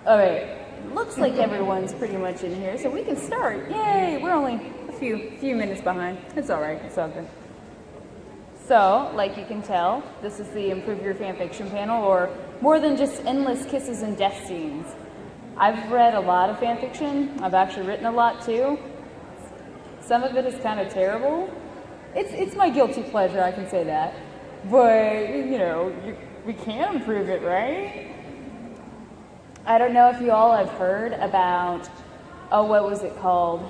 Alright, looks like everyone's pretty much in here, so we can start. Yay! We're only a few minutes behind. It's alright, it's all good. So, like you can tell, this is the Improve Your Fanfiction panel, or more than just endless kisses and death scenes. I've read a lot of fanfiction. I've actually written a lot too. Some of it is kind of terrible. It's my guilty pleasure, I can say that. But, you know, we can improve it, right? I don't know if you all have heard about, what was it called?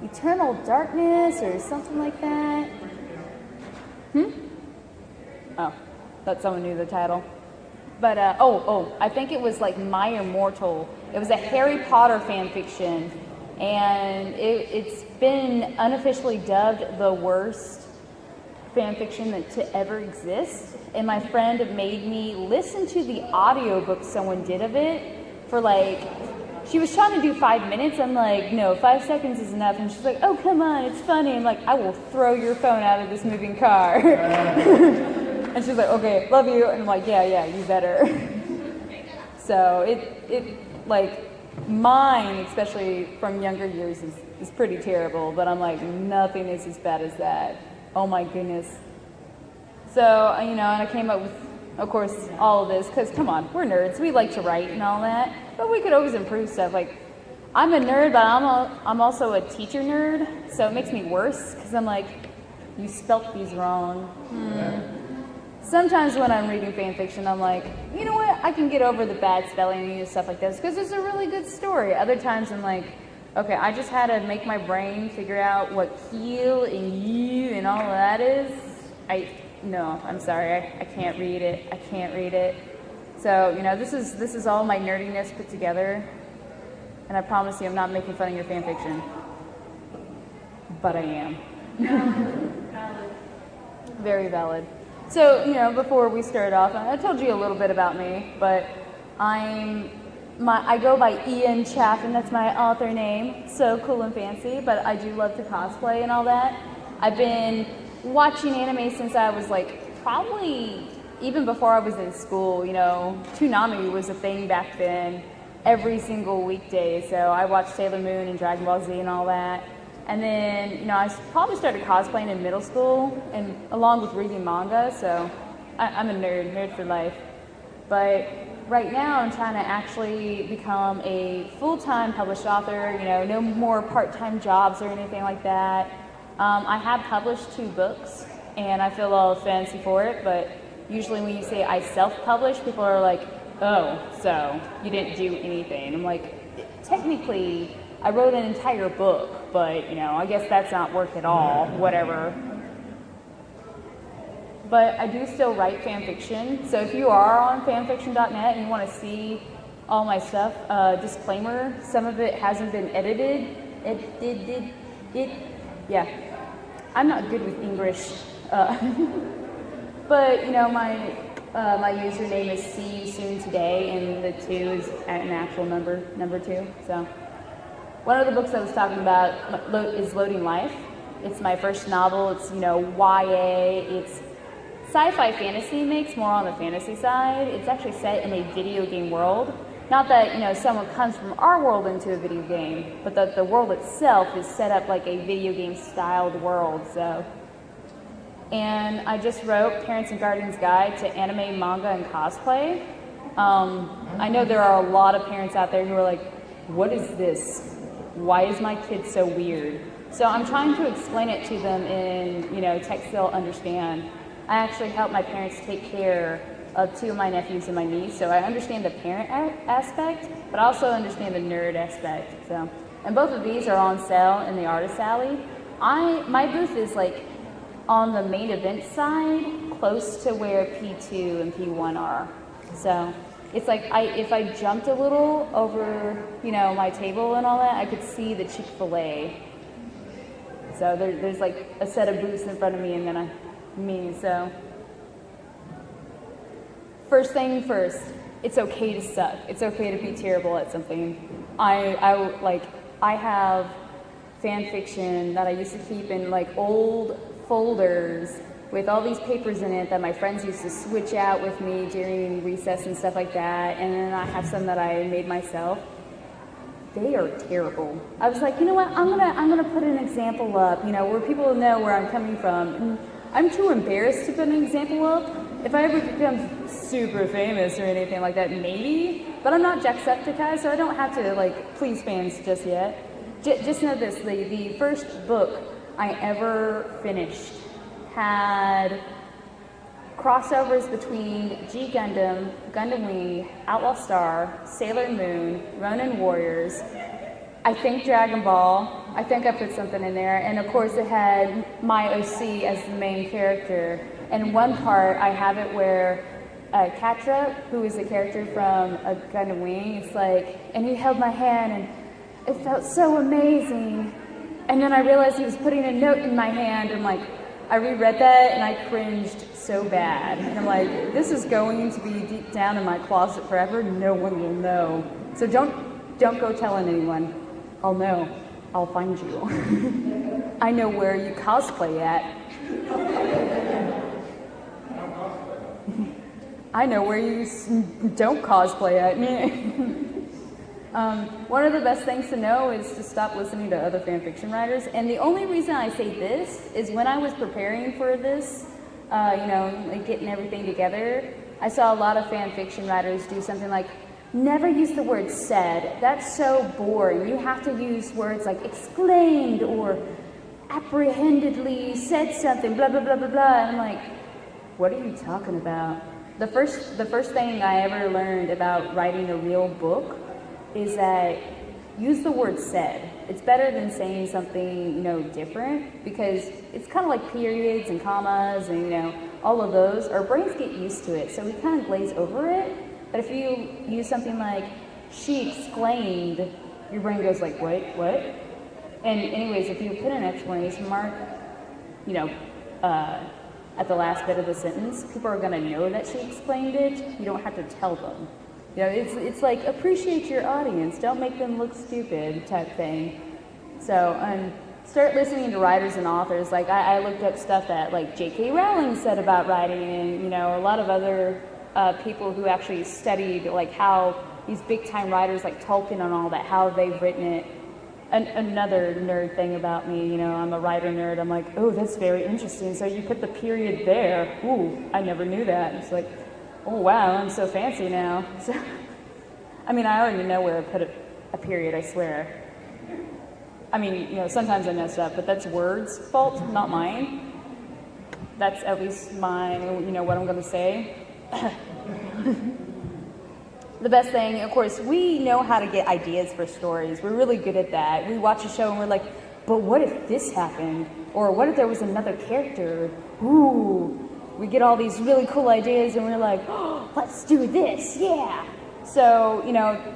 Eternal Darkness or something like that? Oh, thought someone knew the title. But, I think it was like My Immortal. It was a Harry Potter fan fiction, and it's been unofficially dubbed the worst fan fiction to ever exist. And my friend made me listen to the audiobook someone did of it for she was trying to do 5 minutes. I'm like, no, 5 seconds is enough. And she's like, oh, come on, it's funny. I'm like, I will throw your phone out of this moving car. And she's like, okay, love you. And I'm like, yeah, you better. So it mine, especially from younger years, is pretty terrible. But I'm like, nothing is as bad as that. Oh my goodness. So, and I came up with, of course, all of this, because come on, we're nerds. We like to write and all that. But we could always improve stuff. Like, I'm a nerd, but I'm also a teacher nerd. So it makes me worse, because I'm like, you spelt these wrong. Sometimes when I'm reading fan fiction, I'm like, you know what? I can get over the bad spelling and stuff like this, because it's a really good story. Other times I'm like, okay, I just had to make my brain figure out what heel and you and all of that is. No, I'm sorry, I can't read it. I can't read it. So, this is all my nerdiness put together. And I promise you, I'm not making fun of your fan fiction. But I am. Very valid. So, before we start off, I told you a little bit about me, but I go by Ian Chaffin, that's my author name, so cool and fancy, but I do love to cosplay and all that. I've been watching anime since I was probably even before I was in school. Toonami was a thing back then, every single weekday, so I watched Sailor Moon and Dragon Ball Z and all that. And then, I probably started cosplaying in middle school, and along with reading manga, so I'm a nerd for life. But right now, I'm trying to actually become a full-time published author, no more part-time jobs or anything like that. I have published 2 books, and I feel all fancy for it, but usually when you say I self-publish, people are like, oh, so you didn't do anything. I'm like, technically, I wrote an entire book, but, I guess that's not work at all, whatever. But I do still write fan fiction, so if you are on fanfiction.net and you want to see all my stuff, disclaimer, some of it hasn't been edited. Yeah, I'm not good with English. But, my username is See You Soon Today, and the 2 is an actual number 2, so. One of the books I was talking about is Loading Life. It's my first novel. It's, YA. It's sci-fi fantasy, makes more on the fantasy side. It's actually set in a video game world. Not that, someone comes from our world into a video game, but that the world itself is set up like a video game styled world, so. And I just wrote Parents and Guardians Guide to Anime, Manga, and Cosplay. I know there are a lot of parents out there who are like, what is this? Why is my kid so weird? So I'm trying to explain it to them in, text they'll understand. I actually help my parents take care of 2 of my nephews and my niece, so I understand the parent aspect, but I also understand the nerd aspect. So, and both of these are on sale in the Artist Alley. My booth is on the main event side, close to where P2 and P1 are. So it's if I jumped a little over, my table and all that, I could see the Chick-fil-A. So there's a set of booths in front of me and then me, so. First thing first, it's okay to suck. It's okay to be terrible at something. I have fan fiction that I used to keep in old folders with all these papers in it that my friends used to switch out with me during recess and stuff like that, and then I have some that I made myself. They are terrible. I was like, you know what, I'm gonna put an example up, where people know where I'm coming from. And I'm too embarrassed to put an example up. If I ever become super famous or anything like that, maybe, but I'm not Jacksepticeye, so I don't have to please fans just yet. Just know this, the first book I ever finished had crossovers between G Gundam, Gundam Wing, Outlaw Star, Sailor Moon, Ronin Warriors, I think Dragon Ball, I think I put something in there, and of course it had my OC as the main character. And one part I have it where Katra, who is a character from a Gundam Wing, it's and he held my hand and it felt so amazing. And then I realized he was putting a note in my hand, and I reread that and I cringed so bad. And I'm like, this is going to be deep down in my closet forever. No one will know. So don't go telling anyone. I'll know. I'll find you. I know where you cosplay at. I know where you don't cosplay at. One of the best things to know is to stop listening to other fanfiction writers. And the only reason I say this is when I was preparing for this, getting everything together, I saw a lot of fanfiction writers do something like, never use the word said. That's so boring. You have to use words like exclaimed or apprehendedly said something, blah, blah, blah, blah, blah. And I'm like, what are you talking about? The first thing I ever learned about writing a real book is that use the word said. It's better than saying something, different, because it's kind of like periods and commas and, all of those. Our brains get used to it, so we kind of glaze over it. But if you use something like, she exclaimed, your brain goes like, what? And anyways, if you put an exclamation mark, at the last bit of the sentence, people are gonna know that she explained it. You don't have to tell them. It's like, appreciate your audience, don't make them look stupid type thing. So, start listening to writers and authors. I looked up stuff that J.K. Rowling said about writing, and a lot of other people who actually studied how these big time writers like Tolkien and all that, how they've written it. Another nerd thing about me, I'm a writer nerd. I'm like, oh, that's very interesting. So you put the period there. Ooh, I never knew that. It's like, oh wow, I'm so fancy now. So, I already know where I put a period, I swear. Sometimes I mess up, but that's Word's fault, not mine. That's at least mine, what I'm gonna say. The best thing, of course, we know how to get ideas for stories. We're really good at that. We watch a show and we're like, but what if this happened? Or what if there was another character? Ooh, we get all these really cool ideas and we're like, oh, let's do this, yeah. So,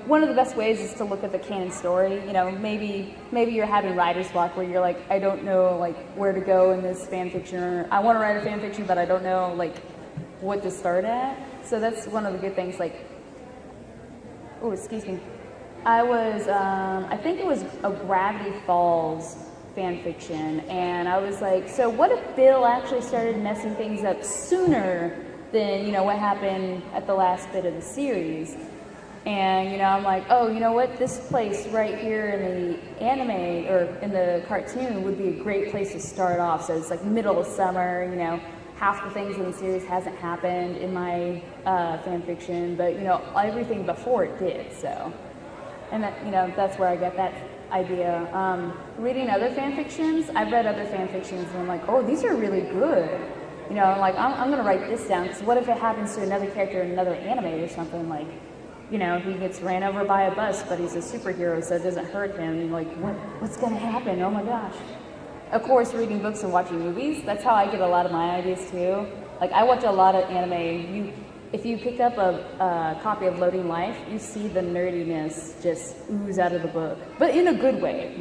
one of the best ways is to look at the canon story. Maybe you're having writer's block where you're like, I don't know where to go in this fan fiction, or I want to write a fan fiction, but I don't know what to start at. So that's one of the good things. Oh, excuse me. I was, I think it was a Gravity Falls fan fiction, and I was like, so what if Bill actually started messing things up sooner than, what happened at the last bit of the series? And, I'm like, oh, you know what? This place right here in the anime, or in the cartoon, would be a great place to start off. So it's middle of summer, half the things in the series hasn't happened in my fan fiction, but everything before it did. So, and that that's where I get that idea. Reading other fan fictions, I've read other fan fictions, and I'm like, oh, these are really good. I'm gonna write this down, because what if it happens to another character in another anime or something? He gets ran over by a bus, but he's a superhero, so it doesn't hurt him. What's gonna happen? Oh my gosh. Of course, reading books and watching movies, that's how I get a lot of my ideas too. I watch a lot of anime. If you pick up a copy of Loading Life, you see the nerdiness just ooze out of the book. But in a good way,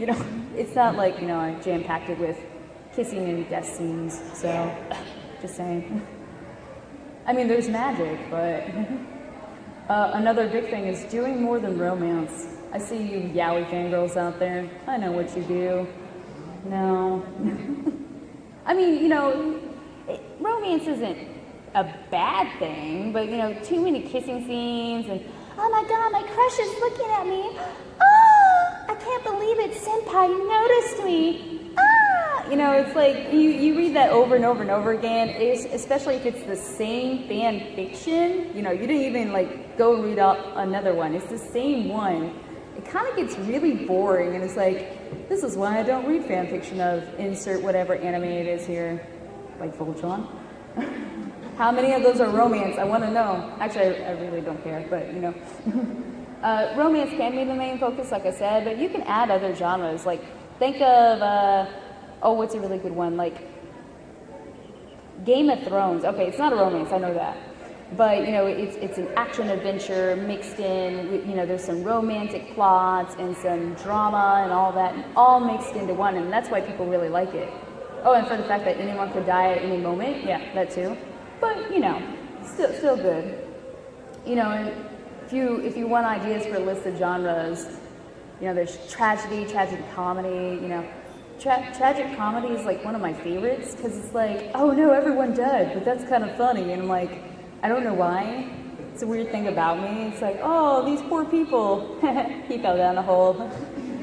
It's not I jam-packed it with kissing and death scenes, so just saying. There's magic, but another big thing is doing more than romance. I see you yaoi fangirls out there. I know what you do. No. romance isn't a bad thing, but you know, too many kissing scenes and, oh my god, my crush is looking at me. Ah, I can't believe it, senpai noticed me. Ah, you know, it's like you read that over and over and over again, especially if it's the same fan fiction. You know, you didn't even like go and read out another one. It's the same one. It kind of gets really boring, and it's like, this is why I don't read fan fiction of insert whatever anime it is here, like Voltron. How many of those are romance? I want to know. Actually, I really don't care, but you know. Romance can be the main focus, like I said, but you can add other genres. Like, think of, what's a really good one? Like, Game of Thrones. Okay, it's not a romance, I know that. But, you know, it's an action-adventure mixed in, you know, there's some romantic plots and some drama and all that, all mixed into one, and that's why people really like it. Oh, and for the fact that anyone could die at any moment, yeah, that too. But, you know, still good. You know, and if you want ideas for a list of genres, you know, there's tragedy, tragic comedy, you know. Tragic comedy is like one of my favorites because it's like, oh no, everyone died, but that's kind of funny. And I'm like, I don't know why. It's a weird thing about me. It's like, oh, these poor people. He fell down a hole.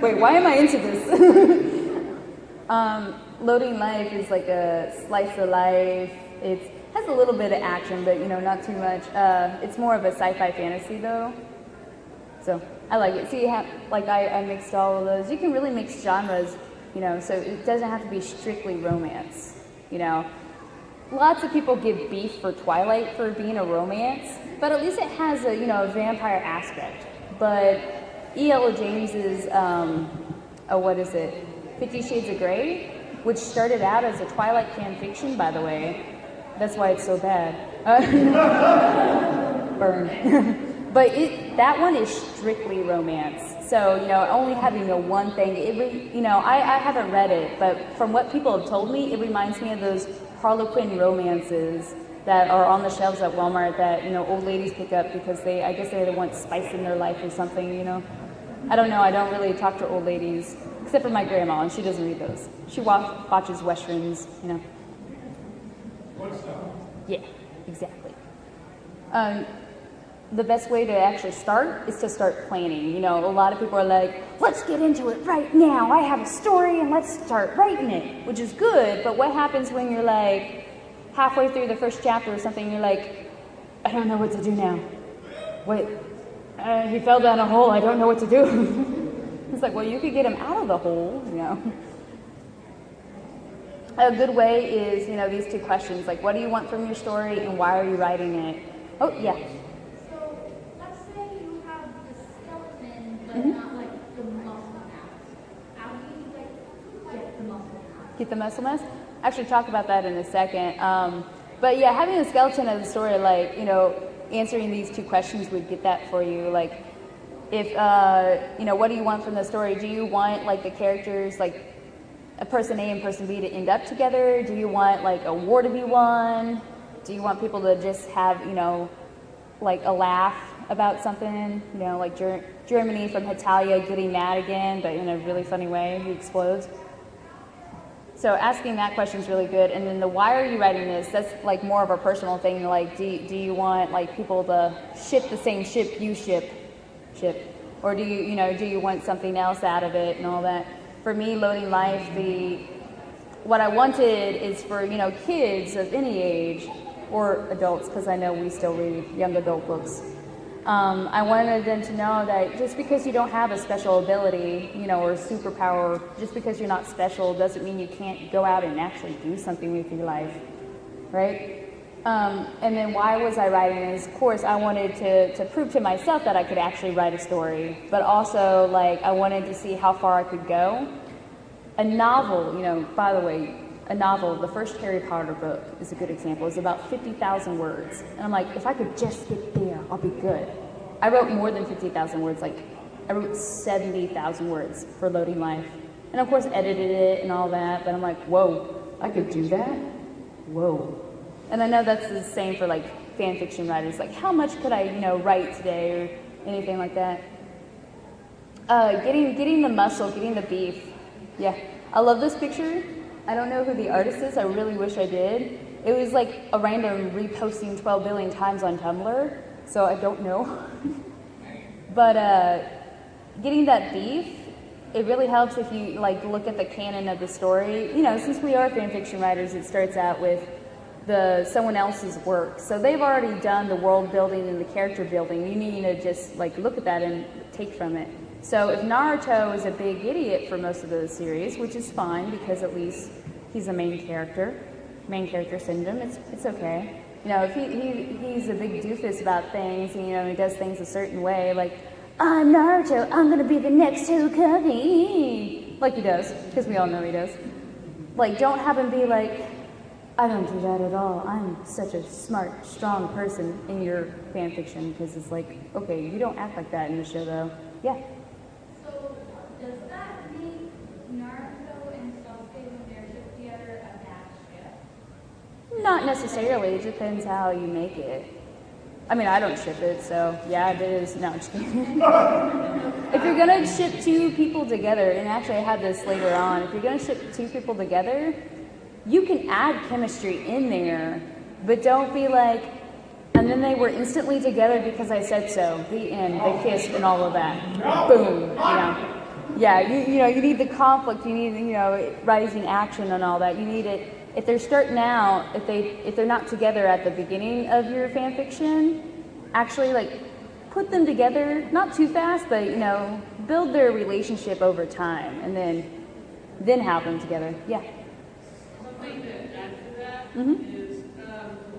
Wait, why am I into this? Loading Life is like a slice of life. It has a little bit of action, but you know, not too much. It's more of a sci-fi fantasy though. So I like it. See, like I mixed all of those. You can really mix genres, you know, so it doesn't have to be strictly romance, you know. Lots of people give beef for Twilight for being a romance, but at least it has a, you know, a vampire aspect. But E.L. James's, what is it, 50 Shades of Grey, which started out as a Twilight fan fiction, by the way. That's why it's so bad. Burn. But that one is strictly romance. So, you know, only having the one thing, you know, I haven't read it, but from what people have told me, it reminds me of those Harlequin romances that are on the shelves at Walmart that, you know, old ladies pick up because I guess they want spice in their life or something, you know. I don't know, I don't really talk to old ladies, except for my grandma, and she doesn't read those. She watches westerns, you know. Yeah, exactly. The best way to actually start is to start planning. You know, a lot of people are like, let's get into it right now. I have a story and let's start writing it, which is good. But what happens when you're like halfway through the first chapter or something, you're like, I don't know what to do now. Wait, he fell down a hole. I don't know what to do. It's like, well, you could get him out of the hole, you know. A good way is, you know, these two questions, like what do you want from your story and why are you writing it? Oh, yeah. Not like the muscle mass. How do you like get the muscle mass? Get the muscle mass? Actually, talk about that in a second. But yeah, having a skeleton of the story, like, you know, answering these two questions would get that for you. Like, if, you know, what do you want from the story? Do you want like the characters, like a person A and person B to end up together? Do you want like a war to be won? Do you want people to just have, you know, like a laugh about something, you know, like Germany from Hetalia getting mad again, but in a really funny way, he explodes. So asking that question is really good. And then the why are you writing this, that's like more of a personal thing. Like, do you want like people to ship the same ship you ship? Or do you want something else out of it and all that? For me, Loading Life, what I wanted is for, you know, kids of any age, or adults, because I know we still read young adult books. I wanted them to know that just because you don't have a special ability, you know, or a superpower, just because you're not special doesn't mean you can't go out and actually do something with your life, right? And then why was I writing this? Of course, I wanted to prove to myself that I could actually write a story, but also, like, I wanted to see how far I could go. A novel, you know, by the way, a novel, the first Harry Potter book is a good example, is about 50,000 words. And I'm like, if I could just get there, I'll be good. I wrote more than 50,000 words, like I wrote 70,000 words for Loading Life. And of course edited it and all that, but I'm like, whoa, I could do that? Whoa. And I know that's the same for like fan fiction writers, like how much could I, you know, write today or anything like that? Getting the muscle, getting the beef. Yeah, I love this picture. I don't know who the artist is, I really wish I did. It was like a random reposting 12 billion times on Tumblr, so I don't know. But getting that beef, it really helps if you like look at the canon of the story. You know, since we are fanfiction writers, it starts out with someone else's work. So they've already done the world building and the character building. You need to just like look at that and take from it. So if Naruto is a big idiot for most of the series, which is fine because at least he's a main character syndrome, it's okay. You know, if he's a big doofus about things, and, you know, he does things a certain way, like, I'm Naruto, I'm gonna be the next Hokage, like he does, because we all know he does. Like, don't have him be like, I don't do that at all, I'm such a smart, strong person in your fan fiction, because it's like, okay, you don't act like that in the show, though. Yeah. So, does that make Naruto and Sasuke when they're shipped together a bad ship? Not necessarily, it depends how you make it. I mean, I don't ship it, so yeah, it is. No, I'm just kidding. If you're gonna ship two people together, and actually I had this later on, if you're gonna ship two people together, you can add chemistry in there, but don't be like, and then they were instantly together because I said so. The end. They kissed and all of that. Boom. You know. Yeah. You know. You need the conflict. You need rising action and all that. You need it. If they're starting out, if they're not together at the beginning of your fan fiction, actually like put them together, not too fast, but build their relationship over time, and then have them together. Yeah. Something to add to that is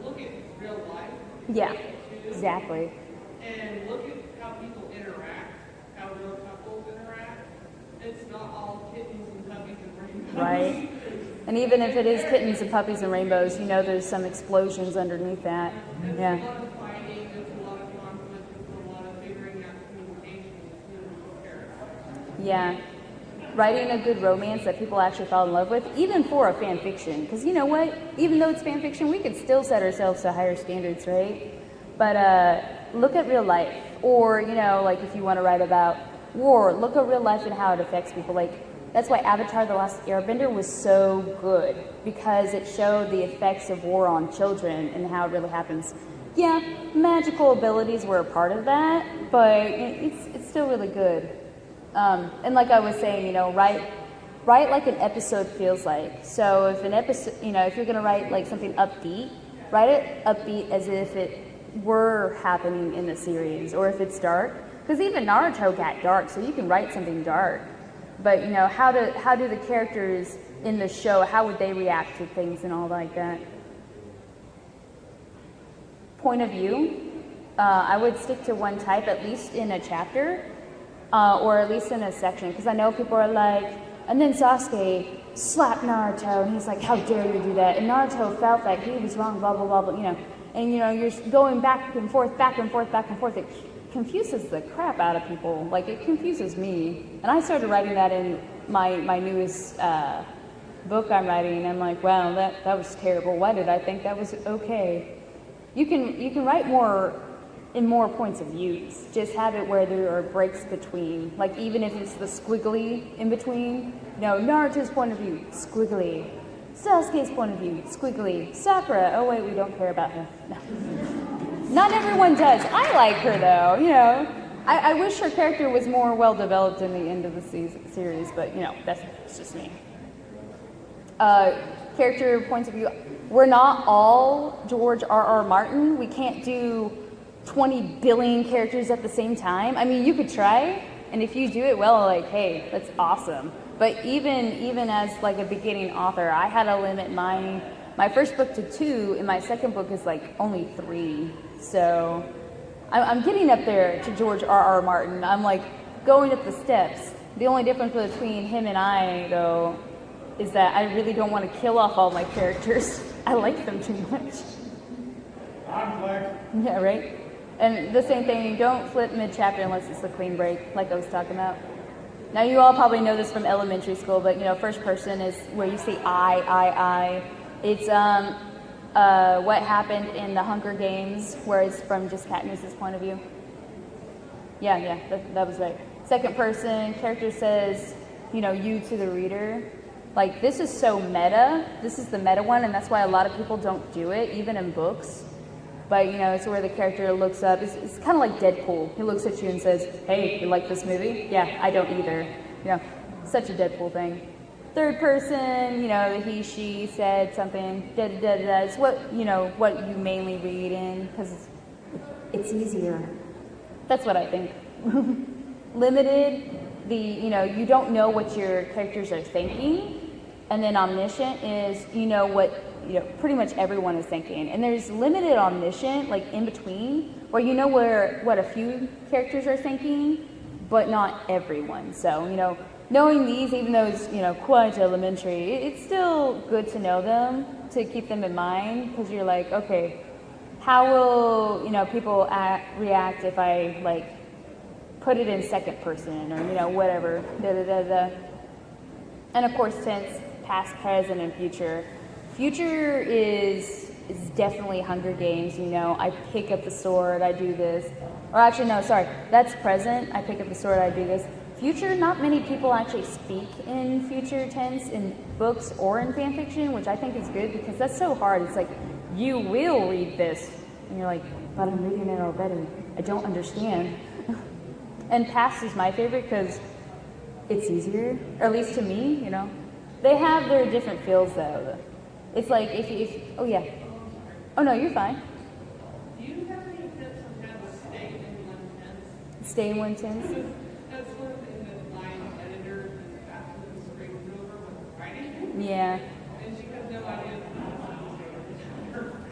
look at real life. Yeah. Too, Exactly. and look at how people interact, how real couples interact. It's not all kittens and puppies and rainbows. Right. And even if it is kittens and puppies and rainbows, there's some explosions underneath that. There's Yeah. a lot of fighting, there's a lot of conflict, there's a lot of figuring out communication between the characters. Yeah. Writing a good romance that people actually fall in love with, even for a fan fiction. Because you know what? Even though it's fan fiction, we could still set ourselves to higher standards, right? But look at real life. Or, like if you want to write about war, look at real life and how it affects people. Like, that's why Avatar: The Last Airbender was so good, because it showed the effects of war on children and how it really happens. Yeah, magical abilities were a part of that, but it's still really good. And like I was saying, write like an episode feels like. So if an episode, if you're gonna write like something upbeat, write it upbeat as if it were happening in the series, or if it's dark. Because even Naruto got dark, so you can write something dark. But how do the characters in the show, how would they react to things and all like that? Point of view, I would stick to one type, at least in a chapter, or at least in a section, because I know people are like, and then Sasuke slapped Naruto, and he's like, how dare you do that? And Naruto felt that he was wrong, blah, blah, blah, blah, and you're going back and forth, back and forth, back and forth. It confuses the crap out of people. Like, it confuses me. And I started writing that in my newest book I'm writing, and I'm like, wow, that was terrible. Why did I think that was okay? You can write more in more points of views. Just have it where there are breaks between. Like, even if it's the squiggly in between. Naruto's point of view, squiggly. Sasuke's point of view, squiggly. Sakura, oh wait, we don't care about her. No. Not everyone does. I like her though, I wish her character was more well developed in the end of the series, but that's just me. Character points of view. We're not all George R.R. Martin. We can't do 20 billion characters at the same time. I mean, you could try, and if you do it well, like, hey, that's awesome. But even as like a beginning author, I had to limit my first book to 2, and my second book is like only 3. So I'm getting up there to George R.R. Martin. I'm like going up the steps. The only difference between him and I, though, is that I really don't want to kill off all my characters. I like them too much. Yeah, right? And the same thing, you don't flip mid-chapter unless it's a clean break, like I was talking about. Now, you all probably know this from elementary school, but, first person is where you say I. It's what happened in the Hunger Games, where it's from just Katniss's point of view. Yeah, that was right. Second person, character says, you to the reader. Like, this is so meta. This is the meta one, and that's why a lot of people don't do it, even in books. But, you know, it's where the character looks up. It's kind of like Deadpool. He looks at you and says, hey, you like this movie? Yeah, I don't either. You know, such a Deadpool thing. Third person, you know, the he, she said something, da-da-da-da. It's what, you know, what you mainly read in, because it's easier. That's what I think. Limited, you know, you don't know what your characters are thinking. And then omniscient is, you know, what, you know, pretty much everyone is thinking. And there's limited omniscient, like in between, where you know what a few characters are thinking, but not everyone. So, you know, knowing these, even though it's, you know, quite elementary, it's still good to know them, to keep them in mind, because you're like, okay, how will, you know, people react if I, like, put it in second person, or, you know, whatever, da-da-da-da. And of course, tense, past, present, and future. Future is definitely Hunger Games, you know, I pick up the sword, I do this. Or actually, no, sorry, that's present, I pick up the sword, I do this. Future, not many people actually speak in future tense in books or in fan fiction, which I think is good, because that's so hard. It's like, you will read this. And you're like, but I'm reading it already. I don't understand. And past is my favorite because it's easier, or at least to me, you know. They have their different feels, though. It's like, if oh yeah. Oh no, you're fine. Do you have any tips on how to stay in one tense? Stay in one tense? That's one thing that my editor is absolutely screaming over when writing. Yeah. And she has no idea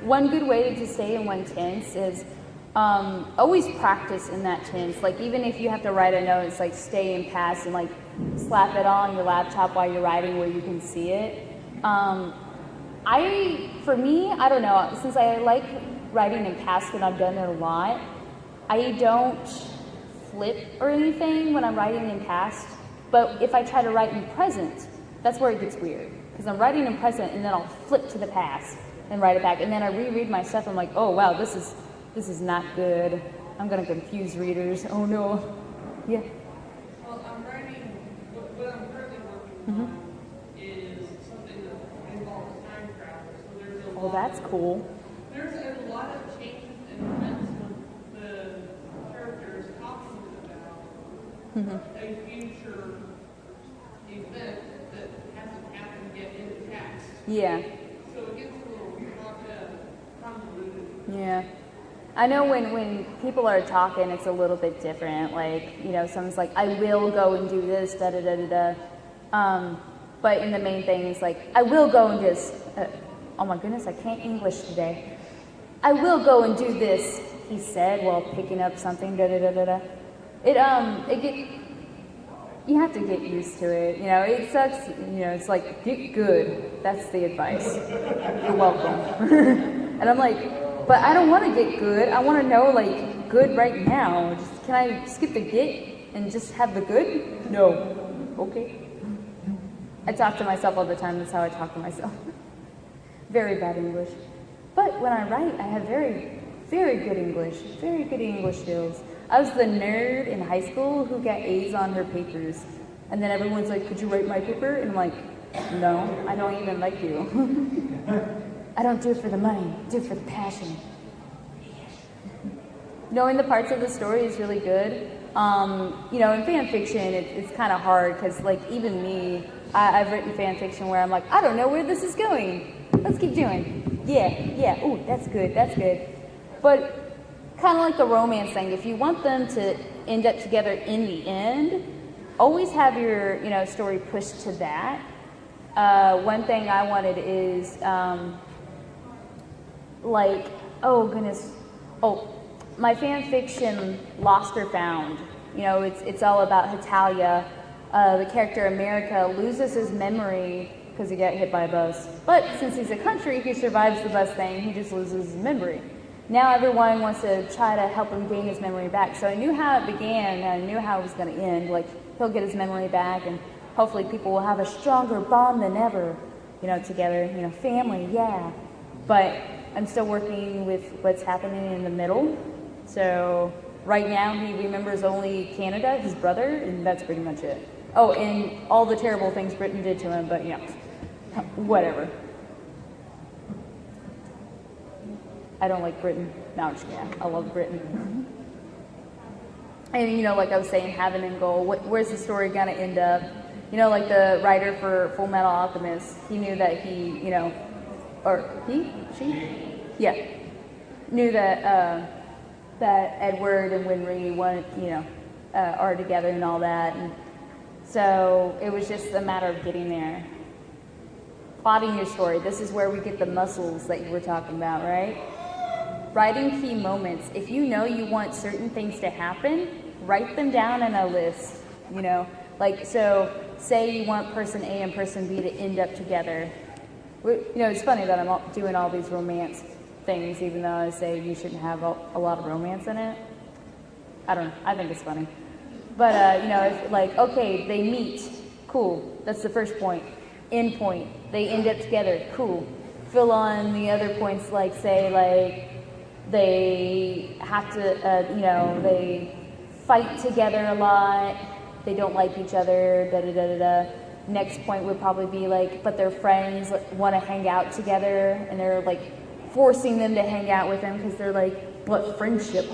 One good way to stay in one tense is always practice in that tense. Like, even if you have to write a note, it's like stay in past and like slap it on your laptop while you're writing where you can see it. For me, I don't know, since I like writing in past and I've done it a lot, I don't flip or anything when I'm writing in past, but if I try to write in present, that's where it gets weird, because I'm writing in present and then I'll flip to the past and write it back, and then I reread my stuff, I'm like, oh wow, this is not good, I'm gonna confuse readers, oh no. Yeah. Well, I'm writing, what I'm currently working on is something that involves time travel. So there's a Oh, that's cool. There's a lot of changes and events when the character is talking about a future event that hasn't happened yet in the past. Yeah. So it gets a little convoluted. Yeah. I know when people are talking, it's a little bit different. Like, you know, someone's like, I will go and do this, da da da da da. But in the main thing is like, I will go and just, oh my goodness, I can't English today. I will go and do this, he said, while picking up something, da da da da da. You have to get used to it. You know, it sucks. You know, it's like, get good. That's the advice. You're welcome. And I'm like, but I don't want to get good. I want to know, like, good right now. Just, can I skip the get and just have the good? No. Okay. I talk to myself all the time. That's how I talk to myself. Very bad English. But when I write, I have very, very good English. Very good English skills. I was the nerd in high school who got A's on her papers. And then everyone's like, could you write my paper? And I'm like, no, I don't even like you. I don't do it for the money, I do it for the passion. Knowing the parts of the story is really good. You know, in fan fiction, it's kind of hard because, like, even me, I've written fan fiction where I'm like, I don't know where this is going. Let's keep doing. Yeah, ooh, that's good, that's good. But kind of like the romance thing, if you want them to end up together in the end, always have your, you know, story pushed to that. One thing I wanted is, like, oh goodness, my fan fiction Lost or Found. You know, it's all about Hitalia. The character America loses his memory because he got hit by a bus. But since he's a country, he survives the bus thing, he just loses his memory. Now everyone wants to try to help him gain his memory back. So I knew how it began, and I knew how it was going to end. Like, he'll get his memory back, and hopefully people will have a stronger bond than ever, you know, together, you know, family, yeah. But I'm still working with what's happening in the middle. So right now he remembers only Canada, his brother, and that's pretty much it. Oh, and all the terrible things Britain did to him, but whatever. I don't like Britain. No, I'm just kidding. I love Britain. And, like I was saying, have an end goal. Where's the story going to end up? Like the writer for Full Metal Alchemist, he knew that he, or she? Yeah. Knew that that Edward and Winry are together and all that. And so it was just a matter of getting there. Plotting your story. This is where we get the muscles that you were talking about, right? Writing key moments. If you know you want certain things to happen, write them down in a list, Like, so say you want person A and person B to end up together. It's funny that I'm doing all these romance things, even though I say you shouldn't have a lot of romance in it. I don't know. I think it's funny. But, if, okay, they meet. Cool. That's the first point. End point. They end up together. Cool. Fill on the other points, they have to, they fight together a lot. They don't like each other, da-da-da-da-da. Next point would probably be but their friends want to hang out together, and they're forcing them to hang out with them because they're but friendship,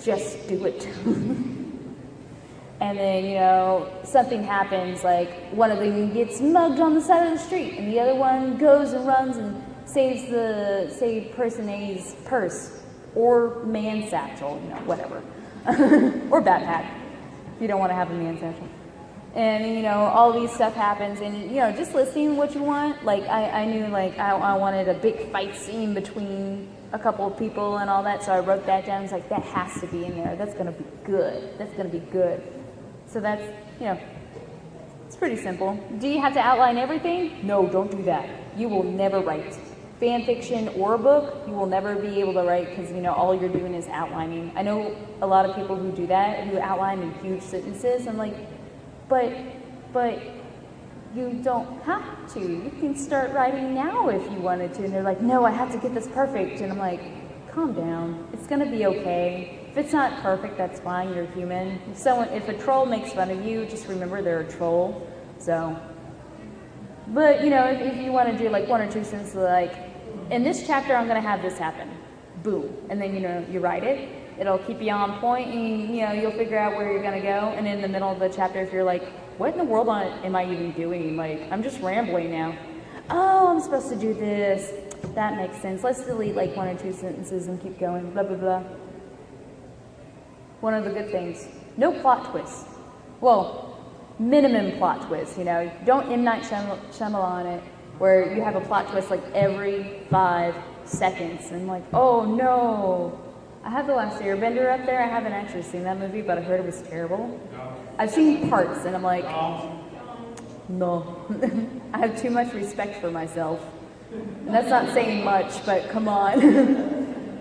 just do it. And then, something happens, one of them gets mugged on the side of the street, and the other one goes and runs and saves person A's purse, or man satchel, whatever. Or backpack, if you don't want to have a man satchel. And, all these stuff happens, and, just listing what you want. I knew, I wanted a big fight scene between a couple of people and all that, so I wrote that down. It's that has to be in there. That's going to be good. That's going to be good. So that's, it's pretty simple. Do you have to outline everything? No, don't do that. You will never write. Fan fiction or a book, you will never be able to write because, all you're doing is outlining. I know a lot of people who do that, who outline in huge sentences. I'm but you don't have to. You can start writing now if you wanted to. And they're no, I have to get this perfect. And I'm calm down. It's going to be okay. If it's not perfect, that's fine. You're human. If a troll makes fun of you, just remember they're a troll. So, but if you want to do one or two sentences, in this chapter, I'm going to have this happen. Boom. And then, you write it. It'll keep you on point, and, you'll figure out where you're going to go. And in the middle of the chapter, if you're what in the world am I even doing? I'm just rambling now. Oh, I'm supposed to do this. That makes sense. Let's delete one or two sentences and keep going. Blah, blah, blah. One of the good things. No plot twists. Well, minimum plot twists, Don't M. Night Shyamalan it, where you have a plot twist every 5 seconds. And oh no. I have The Last Airbender up there. I haven't actually seen that movie, but I heard it was terrible. I've seen parts, and I'm no. I have too much respect for myself. And that's not saying much, but come on.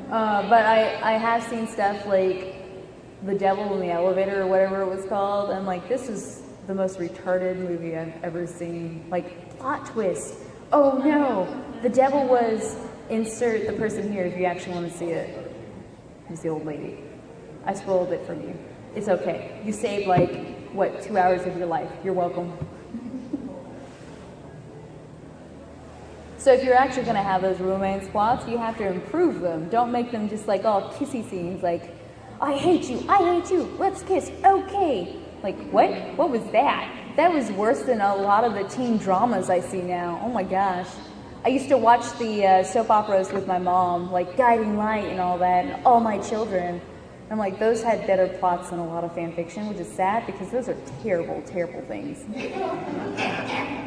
But I have seen stuff The Devil in the Elevator, or whatever it was called. I'm this is the most retarded movie I've ever seen. Plot twist. Oh no, the devil was, insert the person here if you actually want to see it. It's the old lady. I spoiled it from you. It's okay. You saved 2 hours of your life. You're welcome. So if you're actually going to have those romance plots, you have to improve them. Don't make them just all kissy scenes I hate you, let's kiss, okay. What? What was that? That was worse than a lot of the teen dramas I see now. Oh my gosh. I used to watch the soap operas with my mom, Guiding Light and all that, and All My Children. I'm those had better plots than a lot of fan fiction, which is sad because those are terrible, terrible things.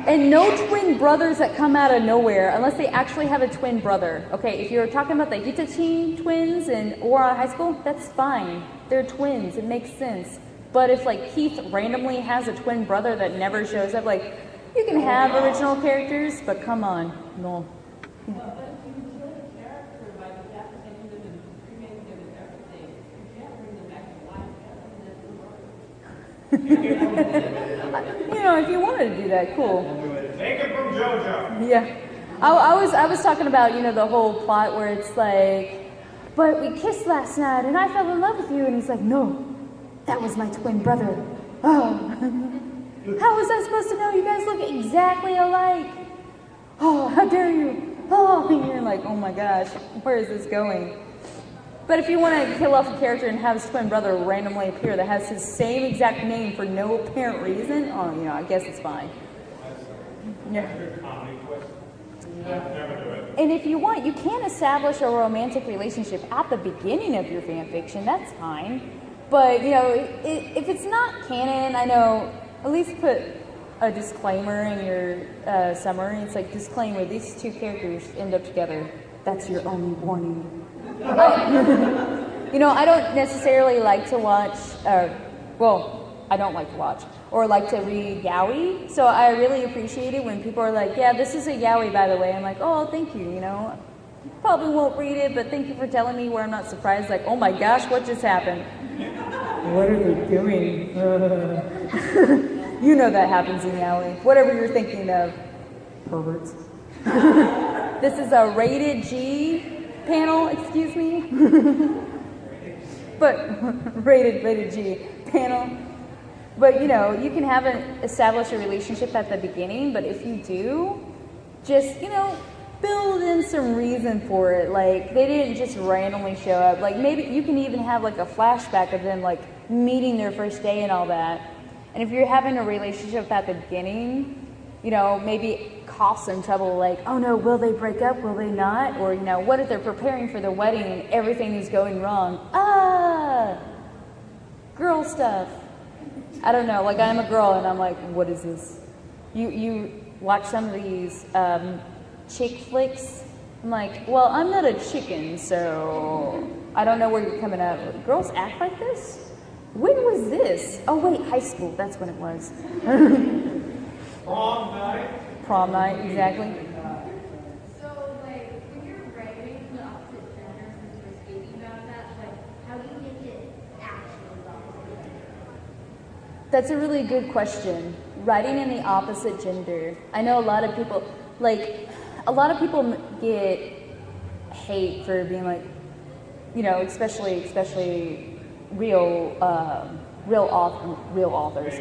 And no twin brothers that come out of nowhere, unless they actually have a twin brother. Okay, if you're talking about the Hitachi twins in Aura High School, that's fine. They're twins, it makes sense. But if Keith randomly has a twin brother that never shows up, you can have original characters, but come on, no. If you wanted to do that, cool. Take it from JoJo. Yeah. I was talking about, the whole plot where it's but we kissed last night and I fell in love with you. And he's no, that was my twin brother. Oh. How was I supposed to know? You guys look exactly alike. Oh, how dare you? Oh, and you're like, oh my gosh, where is this going? But if you want to kill off a character and have his twin brother randomly appear that has his same exact name for no apparent reason, oh, you know, I guess it's fine. Yeah. And if you want, you can establish a romantic relationship at the beginning of your fan fiction. That's fine. But, you know, if it's not canon, I know, at least put a disclaimer in your summary. It's like, disclaimer, these two characters end up together. That's your only warning. You know, I don't necessarily like to watch, I don't like to watch, or like to read yaoi, so I really appreciate it when people are like, yeah, this is a yaoi, by the way. I'm like, oh, thank you, you know. Probably won't read it, but thank you for telling me, where I'm not surprised, like, oh my gosh, what just happened? What are they doing? You know that happens in yaoi. Whatever you're thinking of, perverts. This is a rated G panel, excuse me. But rated G panel. But, you know, you can establish a relationship at the beginning, but if you do, just, you know, build in some reason for it. Like, they didn't just randomly show up. Like, maybe you can even have, like, a flashback of them, like, meeting their first day and all that. And if you're having a relationship at the beginning, you know, maybe cause some trouble, like, oh no, will they break up? Will they not? Or, you know, what if they're preparing for the wedding and everything is going wrong? Girl stuff. I don't know, like, I'm a girl and I'm like, what is this? You watch some of these chick flicks. I'm like, well, I'm not a chicken, so I don't know where you're coming up. Girls act like this? When was this? Oh wait, high school, that's when it was. Prom night. Prom night, exactly. So, like, when you're writing the opposite gender, since you're speaking about that, like, how do you make it actually opposite? That's a really good question. Writing in the opposite gender. I know a lot of people, get hate for being like, you know, especially real authors.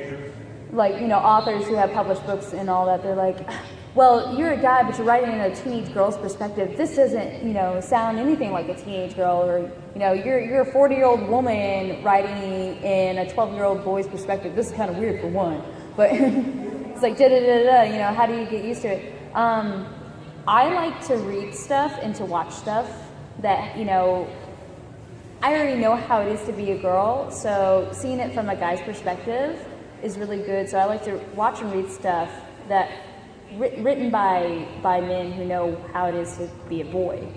Like, you know, authors who have published books and all that, they're like, well, you're a guy, but you're writing in a teenage girl's perspective. This doesn't, you know, sound anything like a teenage girl, or, you know, you're a 40-year-old woman writing in a 12-year-old boy's perspective. This is kind of weird for one, but it's like, da-da-da-da, you know, how do you get used to it? I like to read stuff and to watch stuff that, you know, I already know how it is to be a girl, so seeing it from a guy's perspective is really good. So I like to watch and read stuff that written by men who know how it is to be a boy.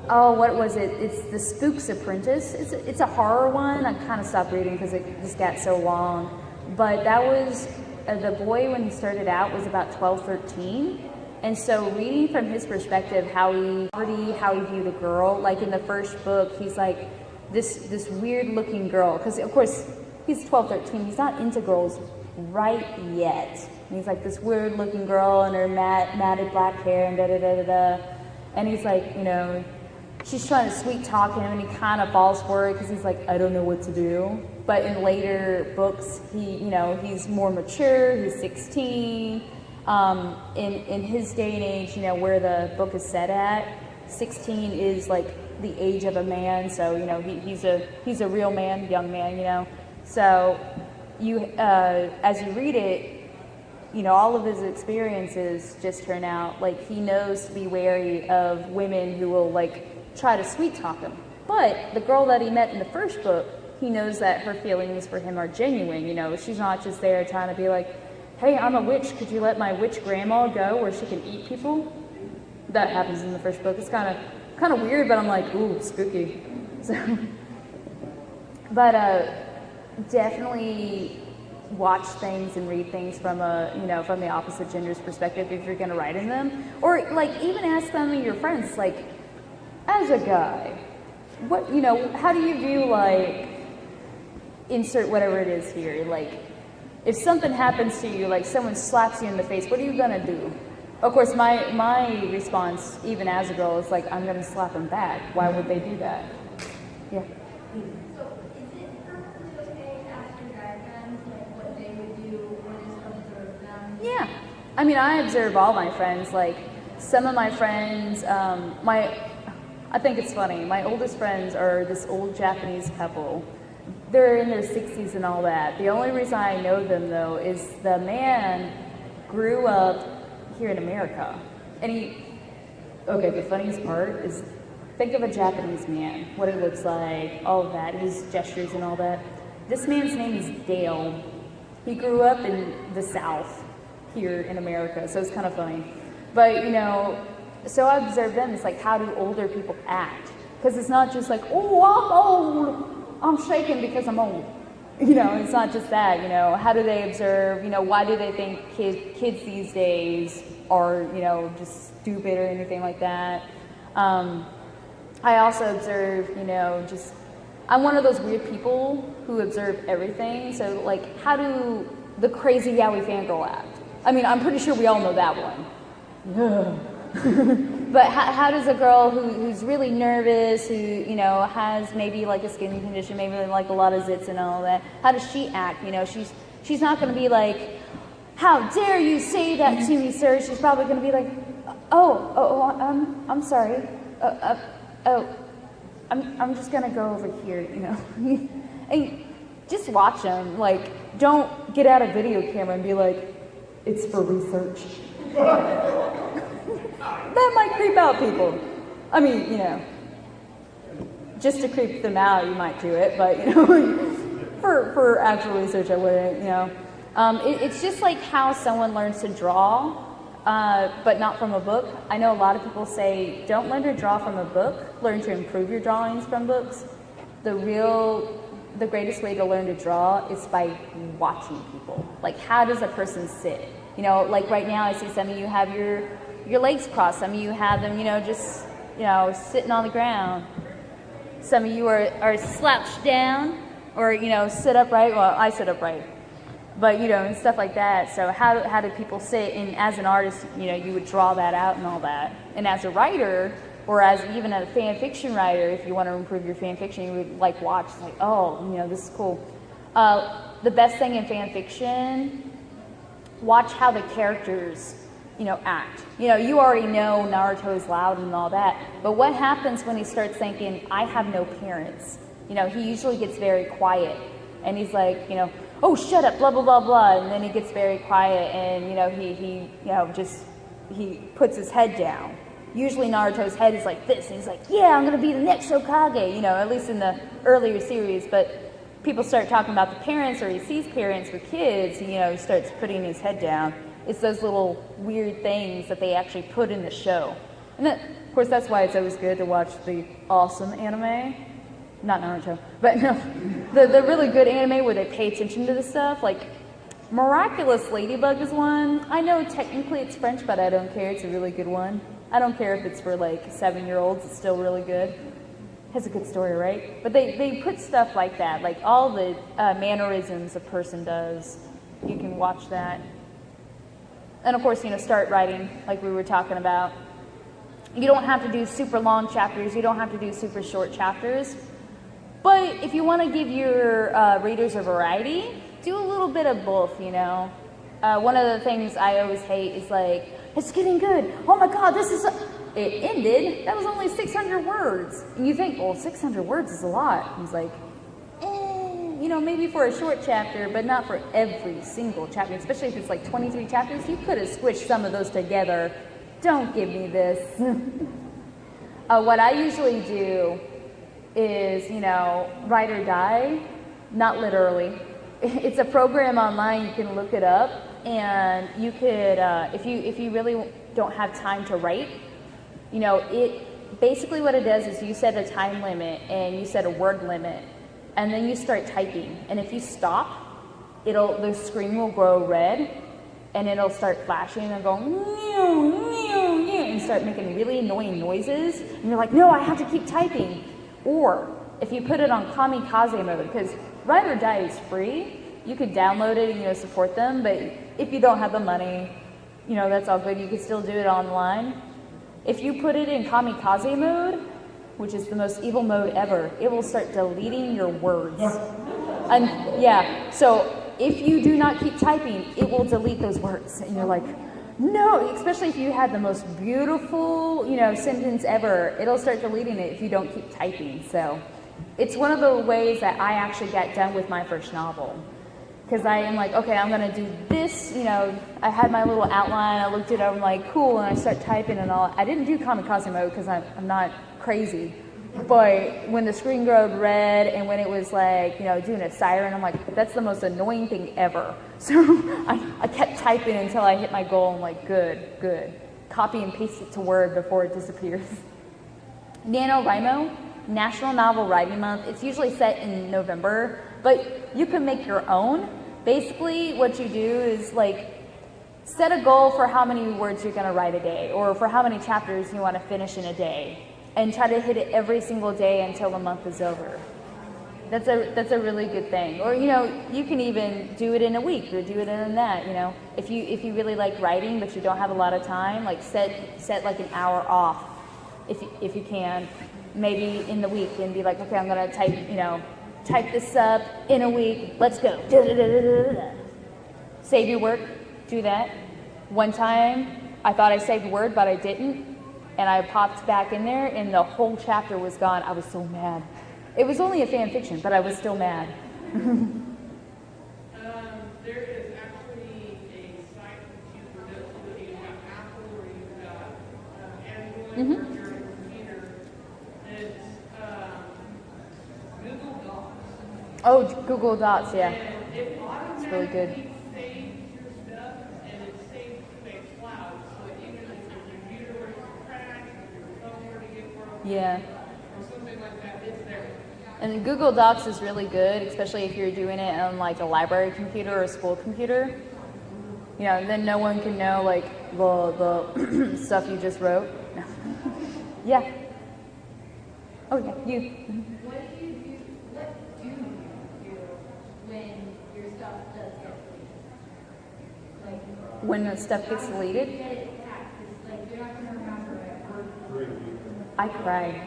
What was it? It's The Spook's Apprentice. It's a horror one. I kind of stopped reading because it just got so long. But that was, the boy when he started out was about 12, 13. And so reading from his perspective, how he viewed a girl, like in the first book, he's like this weird looking girl. Because of course, he's 12, 13. He's not into girls right yet. And he's like this weird looking girl and her matted black hair and da-da-da-da-da. And he's like, you know, she's trying to sweet talk him and he kind of falls for it because he's like, I don't know what to do. But in later books, he's more mature, he's 16. In his day and age, you know, where the book is set at, 16 is like the age of a man. So, you know, he's a real man, young man, you know. So you, as you read it, you know, all of his experiences just turn out like he knows to be wary of women who will like try to sweet talk him. But the girl that he met in the first book, he knows that her feelings for him are genuine. You know, she's not just there trying to be like, hey, I'm a witch. Could you let my witch grandma go where she can eat people? That happens in the first book. It's kind of weird, but I'm like, ooh, spooky. So, but definitely watch things and read things from from the opposite gender's perspective if you're going to write in them, or like even ask some of your friends, like, as a guy, what, you know, how do you view like insert whatever it is here, like. If something happens to you, like someone slaps you in the face, what are you gonna do? Of course, my response, even as a girl, is like, I'm gonna slap them back. Why would they do that? Yeah. So, is it perfectly okay to ask your guy friends like what they Yeah. I mean, I observe all my friends. Like, some of my friends, I think it's funny. My oldest friends are this old Japanese couple. They're in their 60s and all that. The only reason I know them, though, is the man grew up here in America. And the funniest part is, think of a Japanese man, what he looks like, all of that, his gestures and all that. This man's name is Dale. He grew up in the South here in America, so it's kind of funny. But, so I observed them. It's like, how do older people act? Because it's not just like, oh, I'm old. I'm shaking because I'm old. It's not just that. How do they observe? Why do they think kids these days are, just stupid or anything like that? I also observe, I'm one of those weird people who observe everything. So, like, how do the crazy yaoi fangirl act? I mean, I'm pretty sure we all know that one. But how does a girl who's really nervous, who, has maybe like a skin condition, maybe like a lot of zits and all that, how does she act? She's not going to be like, how dare you say that to me, sir? She's probably going to be like, I'm sorry. I'm just going to go over here, And just watch them. Like, don't get out a video camera and be like, it's for research. That might creep out people. I mean, just to creep them out, you might do it, but, for actual research, I wouldn't, It's just like how someone learns to draw, but not from a book. I know a lot of people say, don't learn to draw from a book, learn to improve your drawings from books. The greatest way to learn to draw is by watching people. Like, how does a person sit? Like right now, I see some of you have your legs crossed. Some of you have them, just, sitting on the ground. Some of you are slouched down or, sit upright. Well, I sit upright. But, and stuff like that. So how do people sit? And as an artist, you would draw that out and all that. And as a writer, or as even a fan fiction writer, if you want to improve your fan fiction, you would like watch, like, oh, this is cool. The best thing in fan fiction, watch how the characters, act. You already know Naruto's loud and all that, but what happens when he starts thinking, I have no parents? He usually gets very quiet, and he's like, oh, shut up, blah, blah, blah, blah, and then he gets very quiet, and, he puts his head down. Usually Naruto's head is like this, and he's like, yeah, I'm going to be the next Hokage, at least in the earlier series, but people start talking about the parents, or he sees parents with kids, he starts putting his head down. It's those little weird things that they actually put in the show. And that, of course, that's why it's always good to watch the awesome anime. Not Naruto, but no, the really good anime where they pay attention to this stuff. Like, Miraculous Ladybug is one. I know technically it's French, but I don't care. It's a really good one. I don't care if it's for like 7-year-olds. It's still really good. Has a good story, right? But they put stuff like that, like all the mannerisms a person does. You can watch that. And of course, start writing like we were talking about. You don't have to do super long chapters. You don't have to do super short chapters. But if you want to give your readers a variety, do a little bit of both, One of the things I always hate is like, it's getting good. Oh my God, it ended. That was only 600 words. And you think, well, 600 words is a lot. And he's like, maybe for a short chapter, but not for every single chapter, especially if it's like 23 chapters. You could have squished some of those together. Don't give me this. What I usually do is, write or die, not literally. It's a program online, you can look it up, and you could, if you really don't have time to write, it basically what it does is you set a time limit and you set a word limit, and then you start typing. And if you stop, the screen will grow red, and it'll start flashing and going, and start making really annoying noises. And you're like, no, I have to keep typing. Or if you put it on kamikaze mode, because Write or Die is free, you could download it and support them. But if you don't have the money, that's all good. You could still do it online. If you put it in kamikaze mode, which is the most evil mode ever, it will start deleting your words. And yeah, so if you do not keep typing, it will delete those words. And you're like, no, especially if you had the most beautiful, sentence ever, it'll start deleting it if you don't keep typing. So it's one of the ways that I actually got done with my first novel. Because I am like, okay, I'm going to do this, I had my little outline, I looked at it, I'm like, cool, and I start typing and all. I didn't do kamikaze mode because I'm not crazy. But when the screen glowed red and when it was like, doing a siren, I'm like, that's the most annoying thing ever. So I kept typing until I hit my goal. I'm like, good. Copy and paste it to Word before it disappears. NaNoWriMo, National Novel Writing Month. It's usually set in November, but you can make your own. Basically, what you do is set a goal for how many words you're going to write a day or for how many chapters you want to finish in a day. And try to hit it every single day until the month is over. That's a really good thing. Or you can even do it in a week or do it in that. If you really like writing but you don't have a lot of time, set like an hour off if you can, maybe in the week and be like, okay, I'm gonna type this up in a week. Let's go. Save your work. Do that. One time I thought I saved Word, but I didn't. And I popped back in there, and the whole chapter was gone. I was so mad. It was only a fan fiction, but I was still mad. There is actually a site that you can go to. You've got Apple or you've got Android or your computer. It's Google Docs. Oh, Google Docs, yeah. And it It's really good. automatically saves your stuff, and it saves to a cloud. So even if your computer were to crash, or your phone were to get broken, Yeah. or something like that, it's there. And Google Docs is really good, especially if you're doing it on a library computer or a school computer. Then no one can know the stuff you just wrote. Yeah. Oh yeah, you. What do you do when your stuff does get deleted? When the stuff gets deleted, You get it back. It's you're not going to remember it. I cry.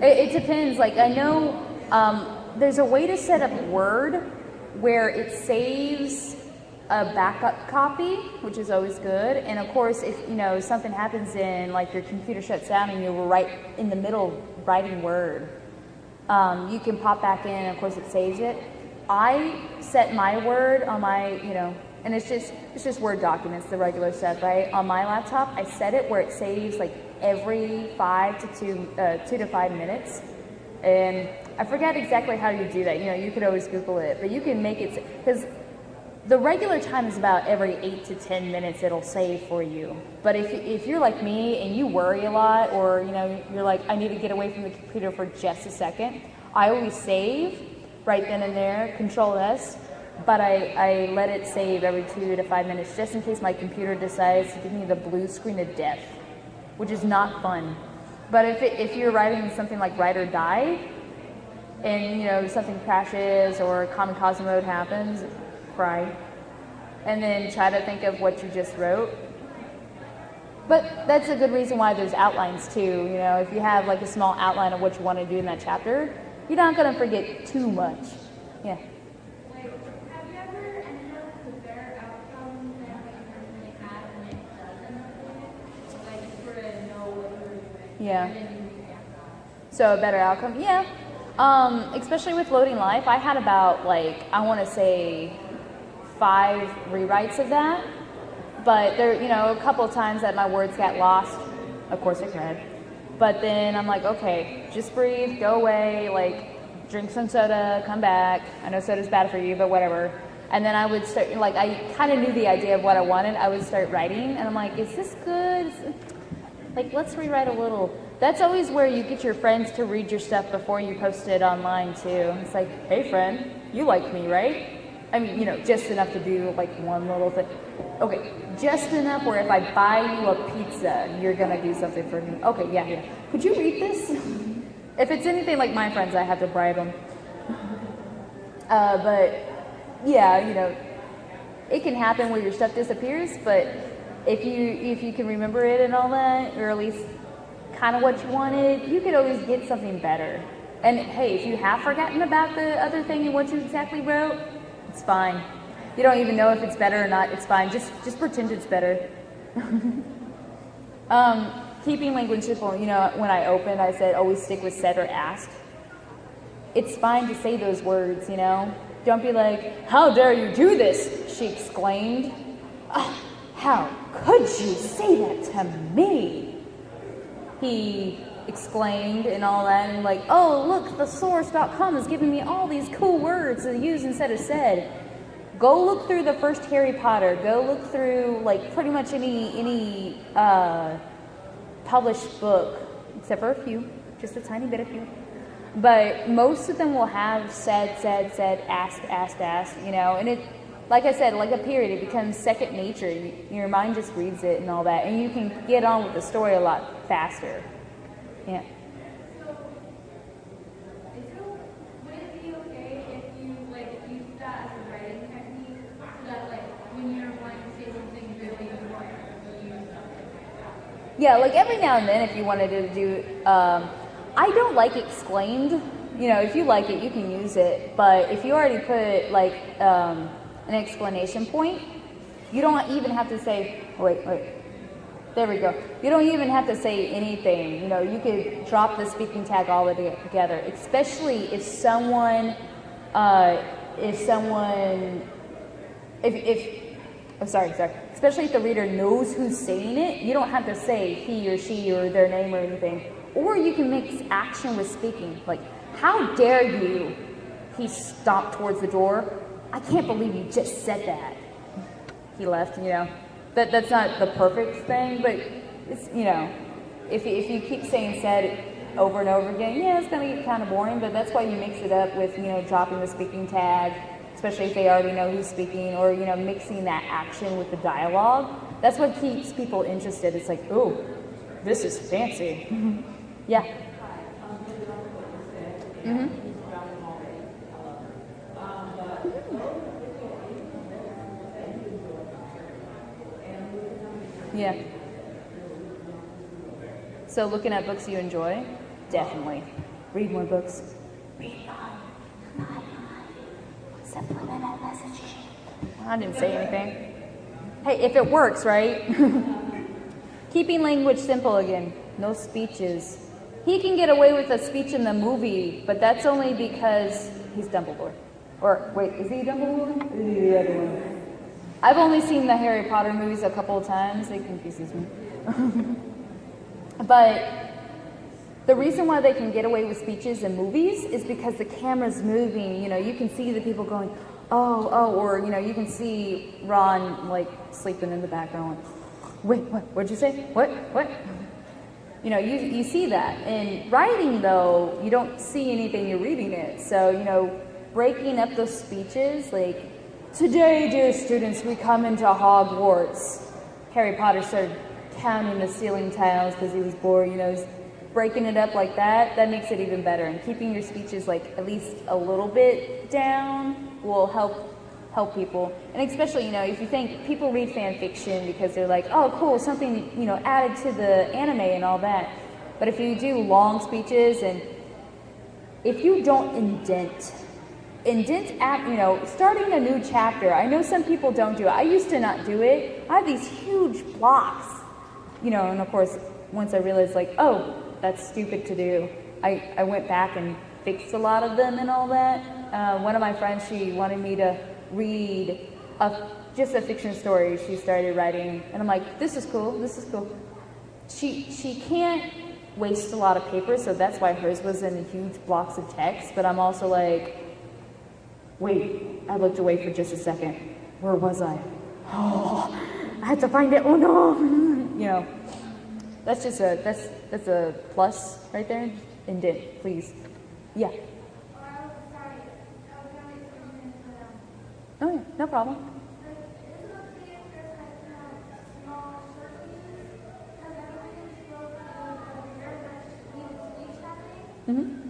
It depends. I know there's a way to set up Word where it saves a backup copy, which is always good. And of course, if something happens in your computer shuts down and you were right in the middle writing Word, you can pop back in. And of course, it saves it. I set my Word on my and it's just Word documents, the regular stuff, right? On my laptop, I set it where it saves every 2 to 5 minutes. And I forget exactly how you do that. You could always Google it, but you can make it, because the regular time is about every 8 to 10 minutes it'll save for you. But if you're like me and you worry a lot, or you're like, I need to get away from the computer for just a second, I always save right then and there, Control S, but I let it save every 2 to 5 minutes just in case my computer decides to give me the blue screen of death, which is not fun. But if you're writing something like Write or Die, and something crashes or kamikaze mode happens, cry, and then try to think of what you just wrote. But that's a good reason why there's outlines too. If you have a small outline of what you want to do in that chapter, you're not going to forget too much. Yeah. Have you ever ended up with a better outcome than what you originally had when it doesn't update it? Sort of know what you were doing. Yeah. And then you So a better outcome? Yeah. Especially with Loading Life, I had about I want to say 5 rewrites of that. But there, a couple of times that my words got lost. Of course I cried. But then I'm like, okay, just breathe, go away, drink some soda, come back. I know soda's bad for you, but whatever. And then I would start, I kind of knew the idea of what I wanted. I would start writing, and I'm like, is this good? Let's rewrite a little. That's always where you get your friends to read your stuff before you post it online, too. It's like, hey, friend, you like me, right? I mean, just enough to do, one little thing. Okay, just enough where if I buy you a pizza, you're going to do something for me. Okay, yeah. Could you read this? If it's anything like my friends, I have to bribe them. But, yeah, it can happen where your stuff disappears, but if you can remember it and all that, or at least kind of what you wanted, you could always get something better. And hey, if you have forgotten about the other thing and what you exactly wrote, it's fine. You don't even know if it's better or not, it's fine. Just pretend it's better. Keeping language simple, when I opened, I said always stick with said or asked. It's fine to say those words, Don't be like, how dare you do this, she exclaimed. Oh, how could you say that to me? He exclaimed and all that, and like, oh, look, thesaurus.com is giving me all these cool words to use instead of said. Go look through the first Harry Potter. Go look through, pretty much any published book, except for a few, just a tiny bit of few. But most of them will have said, asked, and it, like I said, like a period, it becomes second nature. Your mind just reads it and all that, and you can get on with the story a lot faster. Yeah. So, would it be okay if you use that as a writing technique, so that when you're wanting to say something really important, you use something like that? Yeah, every now and then, if you wanted to do, I don't like exclaimed. If you like it, you can use it. But if you already put an exclamation point, you don't even have to say, wait. There we go. You don't even have to say anything. You could drop the speaking tag all together, especially if sorry, especially if the reader knows who's saying it, you don't have to say he or she or their name or anything. Or you can mix action with speaking. Like, how dare you? He stomped towards the door. I can't believe you just said that. He left, That's not the perfect thing, but it's, if you keep saying said over and over again, yeah, it's going to get kind of boring, but that's why you mix it up with, dropping the speaking tag, especially if they already know who's speaking, or, mixing that action with the dialogue. That's what keeps people interested. It's like, ooh, this is fancy. Yeah. Mm-hmm. Yeah. So looking at books you enjoy, definitely. Read more books. Read more. Subliminal messaging. I didn't say anything. Hey, if it works, right? Keeping language simple again. No speeches. He can get away with a speech in the movie, but that's only because he's Dumbledore. Or, wait, is he Dumbledore? The other one. I've only seen the Harry Potter movies a couple of times. It confuses me. But the reason why they can get away with speeches in movies is because the camera's moving. You can see the people going, oh, or, you can see Ron, sleeping in the background. Wait, what'd you say? What? You see that. In writing, though, you don't see anything, you're reading it. So, breaking up those speeches, today, dear students, we come into Hogwarts. Harry Potter started counting the ceiling tiles because he was bored, breaking it up like that, that makes it even better. And keeping your speeches at least a little bit down will help people. And especially, if you think people read fan fiction because they're like, oh, cool, something, added to the anime and all that. But if you do long speeches and if you don't indent starting a new chapter. I know some people don't do it. I used to not do it. I have these huge blocks, and of course, once I realized oh, that's stupid to do, I went back and fixed a lot of them and all that. One of my friends, she wanted me to read just a fiction story she started writing, and I'm like, this is cool. She can't waste a lot of paper, so that's why hers was in huge blocks of text, but I'm also like, wait, I looked away for just a second. Where was I? Oh, I had to find it. Oh no. That's just that's a plus right there. Indent, please. Yeah. Oh yeah, no problem. Mm-hmm.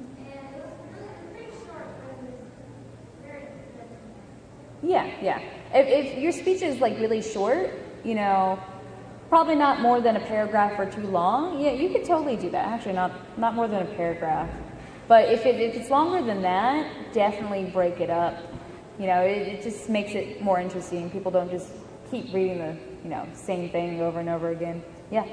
Yeah. If your speech is really short, probably not more than a paragraph or too long. Yeah, you could totally do that. Actually, not more than a paragraph. But if it's longer than that, definitely break it up. It just makes it more interesting. People don't just keep reading the same thing over and over again. Yeah.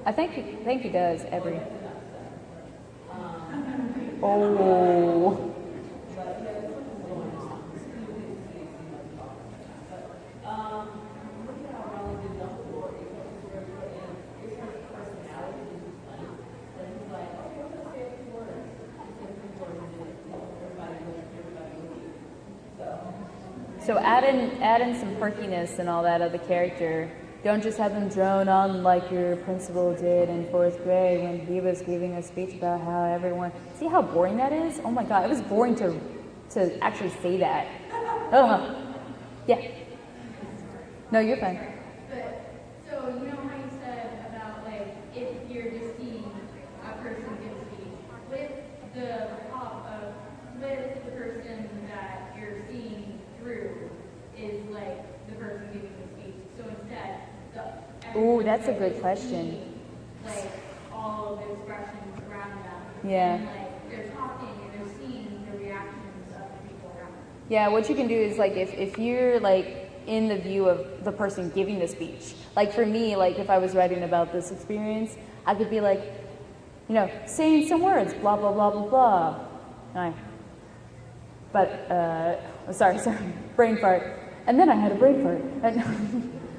I think he does every. Oh. So add in some perkiness and all that of the character. Don't just have them drone on like your principal did in 4th grade when he was giving a speech about how everyone. See how boring that is? Oh my god, it was boring to actually say that. Oh, yeah. No, you're fine. But, so you know how you said about like if you're just seeing a person give a speech with the person that you're seeing through is like the person giving the speech. So instead, Ooh, that's a good question. Like all of the expressions around them. Yeah. And like they're talking and they're seeing the reactions of the people around them. Yeah, what you can do is like if you're like in the view of the person giving the speech. Like for me, like if I was writing about this experience, I could be like, saying some words, blah blah blah blah blah. Sorry, brain fart. And then I had a brain fart.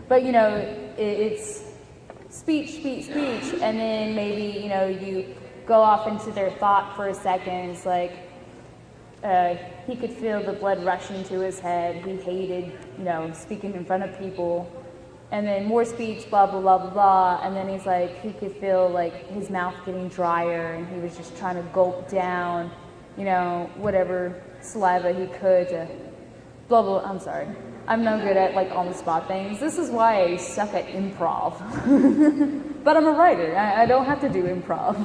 But it's speech, and then maybe, you go off into their thought for a second. It's like, he could feel the blood rushing to his head. He hated, speaking in front of people. And then more speech, blah, blah, blah, blah, blah. And then he's like, he could feel like his mouth getting drier and he was just trying to gulp down, whatever saliva he could to blah, blah. I'm sorry. I'm no good at like on the spot things. This is why I suck at improv. But I'm a writer. I don't have to do improv.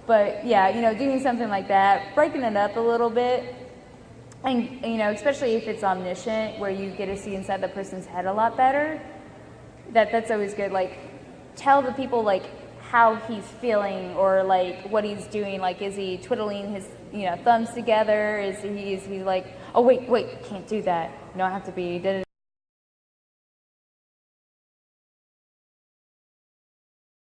But yeah, doing something like that, breaking it up a little bit. And, especially if it's omniscient, where you get to see inside the person's head a lot better, that's always good. Like, tell the people, like, how he's feeling or, like, what he's doing. Like, is he twiddling his, thumbs together? Is he like, oh, wait, can't do that. I have to be,